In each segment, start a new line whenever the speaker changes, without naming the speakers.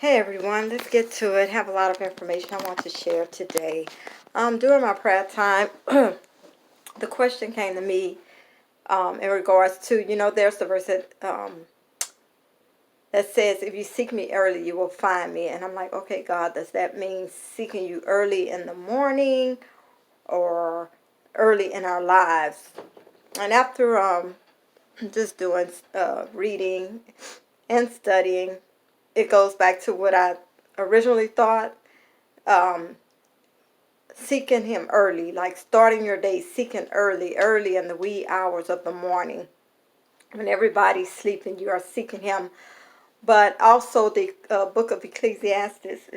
Hey everyone, let's get to it. Have a lot of information I want to share today. During my prayer time, the question came to me in regards to, there's the verse that says, if you seek me early, you will find me. And I'm like, okay, God, does that mean seeking you early in the morning or early in our lives? And after just doing reading and studying, it goes back to what I originally thought. Um, Seeking him early, like starting your day seeking early in the wee hours of the morning when everybody's sleeping, you are seeking him. But also the book of Ecclesiastes,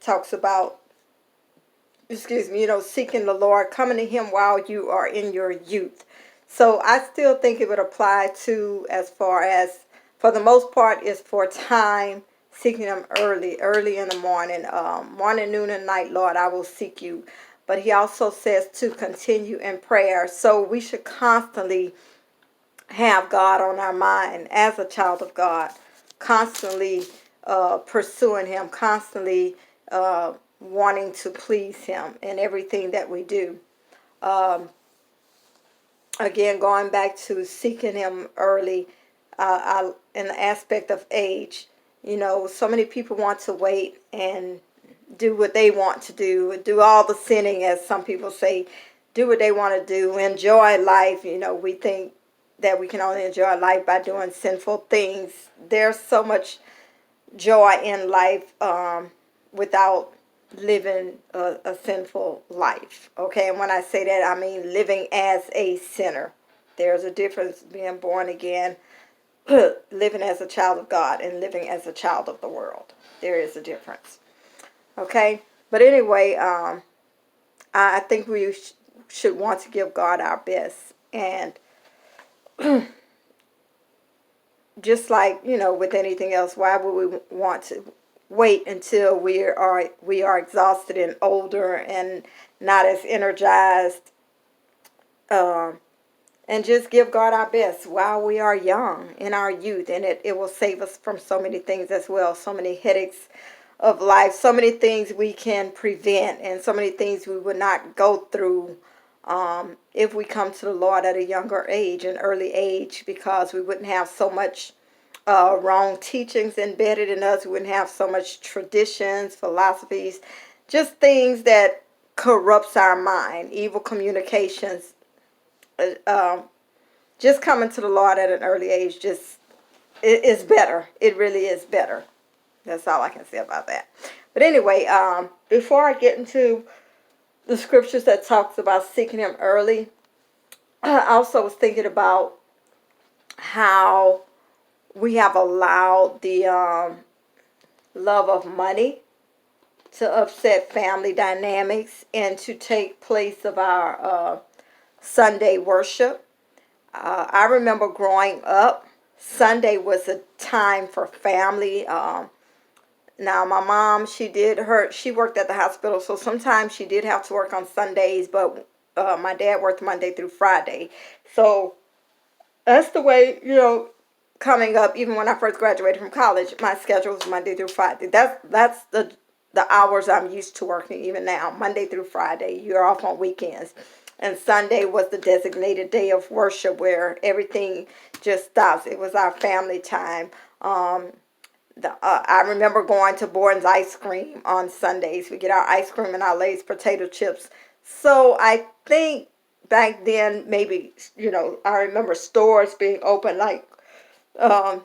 talks about, seeking the Lord, coming to him while you are in your youth. So I still think it would apply to, as far as, for the most part, is for time, seeking him early in the morning, morning, noon, and night, Lord, I will seek you. But he also says to continue in prayer. So we should constantly have God on our mind as a child of God, constantly pursuing him, constantly wanting to please him in everything that we do. Um, Again, going back to seeking him early, in the aspect of age, so many people want to wait and do what they want to do all the sinning, as some people say, do what they want to do, enjoy life. We think that we can only enjoy life by doing sinful things. There's so much joy in life without living a sinful life. Okay, and when I say that, I mean living as a sinner. There's a difference being born again, living as a child of God, and living as a child of the world. There is a difference. Okay, but anyway, I think we should want to give God our best, and just like with anything else, why would we want to wait until we are exhausted and older and not as energized, um, and just give God our best while we are young in our youth, and it will save us from so many things as well, so many headaches of life, so many things we can prevent, and so many things we would not go through if we come to the Lord at a younger age, an early age, because we wouldn't have so much wrong teachings embedded in us. We wouldn't have so much traditions, philosophies, just things that corrupts our mind, evil communications. Uh, um, just coming to the Lord at an early age just is better. It really is better. That's all I can say about that. But anyway, before I get into the scriptures that talks about seeking him early, I also was thinking about how we have allowed the love of money to upset family dynamics and to take place of our Sunday worship. I remember growing up, Sunday was a time for family. Now, my mom, she worked at the hospital, so sometimes she did have to work on Sundays, but my dad worked Monday through Friday. So that's the way, coming up, even when I first graduated from college, my schedule was Monday through Friday. That's the hours I'm used to working even now, Monday through Friday. You're off on weekends. And Sunday was the designated day of worship where everything just stops. It was our family time. I remember going to Borden's Ice Cream on Sundays. We get our ice cream and our Lay's potato chips. So I think back then, maybe, I remember stores being open, like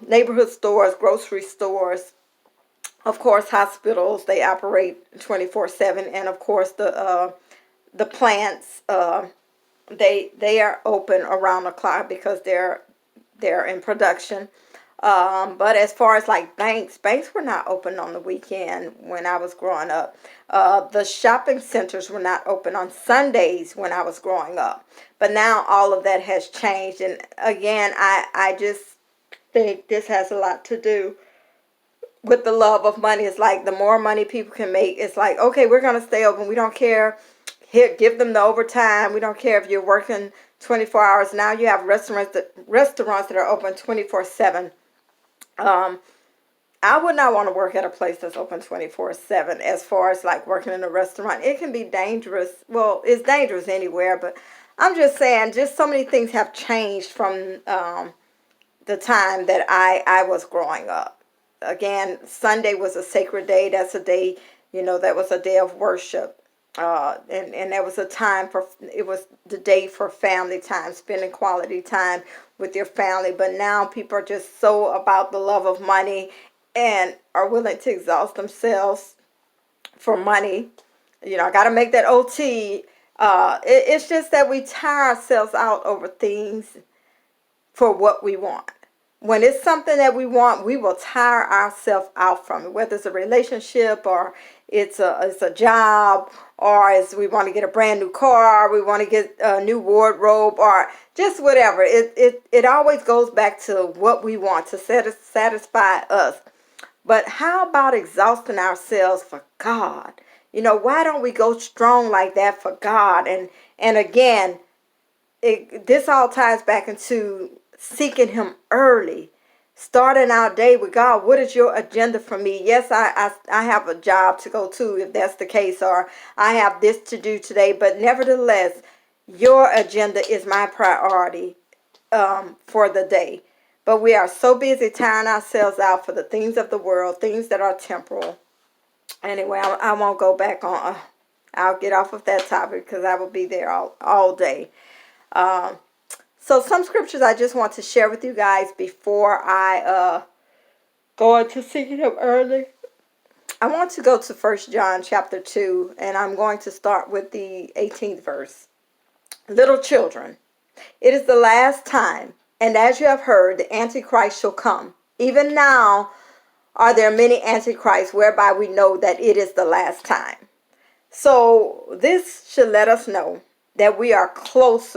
neighborhood stores, grocery stores, of course, hospitals, they operate 24/7, and of course the plants, they are open around the clock because they're in production. But as far as like banks were not open on the weekend when I was growing up. The shopping centers were not open on Sundays when I was growing up. But now all of that has changed. And again, I just think this has a lot to do with the love of money. It's like the more money people can make, it's like, okay, we're going to stay open. We don't care. Here, give them the overtime. We don't care if you're working 24 hours. Now you have restaurants that are open 24/7. Um, I would not want to work at a place that's open 24/7. As far as like working in a restaurant, it can be dangerous. Well, it's dangerous anywhere, but I'm just saying, just so many things have changed from the time that I was growing up. Again, Sunday was a sacred day. That's a day, that was a day of worship. And there was a time for, it was the day for family time, spending quality time with your family. But now people are just so about the love of money and are willing to exhaust themselves for money. I got to make that OT. It's just that we tire ourselves out over things for what we want. When it's something that we want, we will tire ourselves out from it, whether it's a relationship or it's a job, or as we want to get a brand new car, we want to get a new wardrobe, or just whatever. It always goes back to what we want to satisfy us. But how about exhausting ourselves for God? Why don't we go strong like that for God? And again, this all ties back into seeking Him early, starting our day with God. What is your agenda for me? Yes, I have a job to go to, if that's the case, or I have this to do today, but nevertheless, your agenda is my priority for the day. But we are so busy tiring ourselves out for the things of the world, things that are temporal. Anyway, I won't go back on. I'll get off of that topic because I will be there all day. So some scriptures I just want to share with you guys before I go into seeking Him early. I want to go to 1 John chapter 2, and I'm going to start with the 18th verse. Little children, it is the last time, and as you have heard, the Antichrist shall come. Even now are there many Antichrists, whereby we know that it is the last time. So this should let us know that we are closer